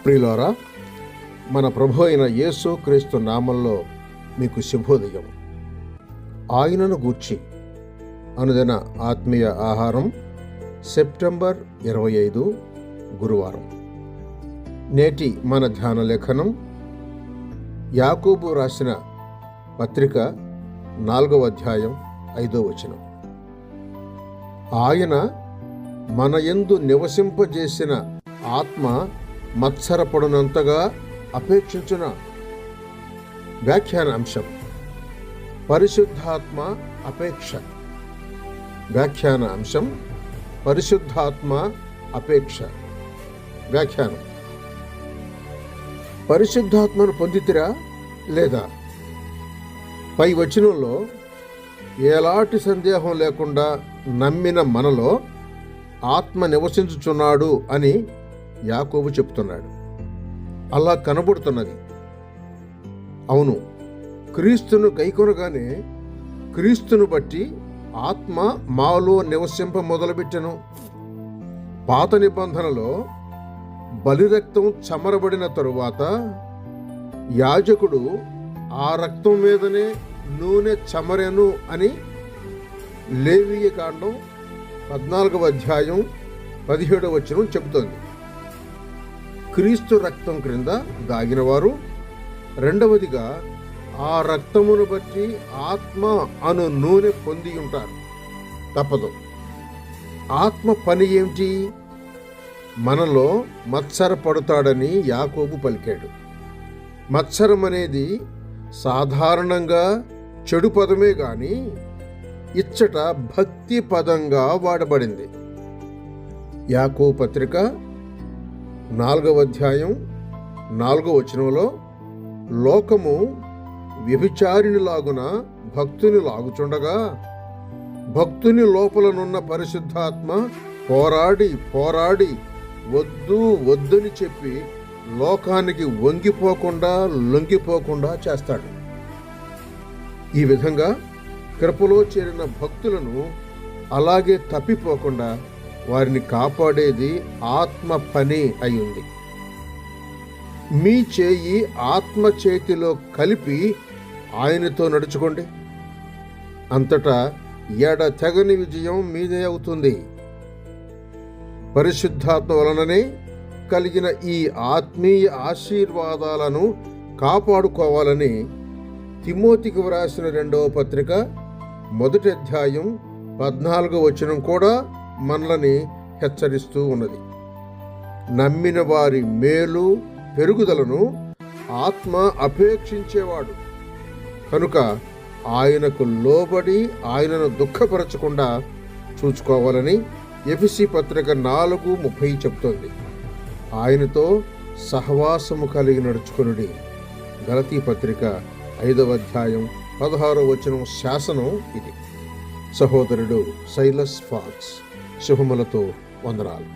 ప్రియులారా, మన ప్రభు అయిన యేసు క్రీస్తు నామంలో మీకు శుభోదయం. ఆయనను గూర్చి అనుదిన ఆత్మీయ ఆహారం, సెప్టెంబర్ 25 గురువారం. నేటి మన ధ్యాన లేఖనం యాకోబు రాసిన పత్రిక 4వ అధ్యాయం 5వ వచనం. ఆయన మన యందు నివసింపజేసిన ఆత్మ మత్సరపడునంతగా అపేక్షించిన. వ్యాఖ్యాన అంశం: పరిశుద్ధాత్మ అపేక్ష. వ్యాఖ్యాన అంశం: పరిశుద్ధాత్మ అపేక్ష. వ్యాఖ్యానం: పరిశుద్ధాత్మను పొందితిరా లేదా? పై వచనంలో ఎలాంటి సందేహం లేకుండా నమ్మిన మనలో ఆత్మ నివసించుచున్నాడు అని యాకోబు చెప్తున్నాడు. అలా కనబడుతున్నది. అవును, క్రీస్తును గైకొనగానే క్రీస్తును బట్టి ఆత్మ మాలో నివసింప మొదలుపెట్టెను. పాత నిబంధనలో బలిరక్తం చమరబడిన తరువాత యాజకుడు ఆ రక్తం మీదనే నూనె చమరెను అని లేవీయ కాండం 14వ అధ్యాయం 17వ వచనం చెబుతోంది. క్రీస్తు రక్తం క్రింద దాగినవారు రెండవదిగా ఆ రక్తమును బట్టి ఆత్మ అను నూనె పొంది ఉంటారు. తప్పదు. ఆత్మ పని ఏమిటి? మనలో మత్సరపడతాడని యాకోబు పలికాడు. మత్సరం అనేది సాధారణంగా చెడు పదమే గాని ఇచ్చట భక్తి పదంగా వాడబడింది. యాకోబు పత్రిక 4వ అధ్యాయం 4వ వచనంలో లోకము వ్యభిచారిని లాగున భక్తుని లాగుచుండగా భక్తుని లోపలనున్న పరిశుద్ధాత్మ పోరాడి పోరాడి వద్దు వద్దని చెప్పి లోకానికి వంగిపోకుండా లొంగిపోకుండా చేస్తాడు. ఈ విధంగా కృపలో చేరిన భక్తులను అలాగే తప్పిపోకుండా వారిని కాపాడేది ఆత్మ పని అయ్యింది. మీ చేయి ఆత్మ చేతిలో కలిపి ఆయనతో నడుచుకోండి. అంతటా ఎడతెగని విజయం మీదే అవుతుంది. పరిశుద్ధాత్మ వలననే కలిగిన ఈ ఆత్మీయ ఆశీర్వాదాలను కాపాడుకోవాలని తిమోతికి వ్రాసిన 2వ పత్రిక 1వ అధ్యాయం 14వ వచనం కూడా మనల్ని హెచ్చరిస్తూ ఉన్నది. నమ్మిన వారి మేలు పెరుగుదలను ఆత్మ అపేక్షించేవాడు కనుక ఆయనకు లోబడి ఆయనను దుఃఖపరచకుండా చూసుకోవాలని ఎఫెసీ పత్రిక 4:30 చెప్తోంది. ఆయనతో సహవాసము కలిగి నడుచుకొనుడి. గలతీ పత్రిక 5వ అధ్యాయం 16వ వచనం శాసనం ఇది. సహోదరుడు సైలస్ ఫాక్స్. శుభములతో వందనాలు.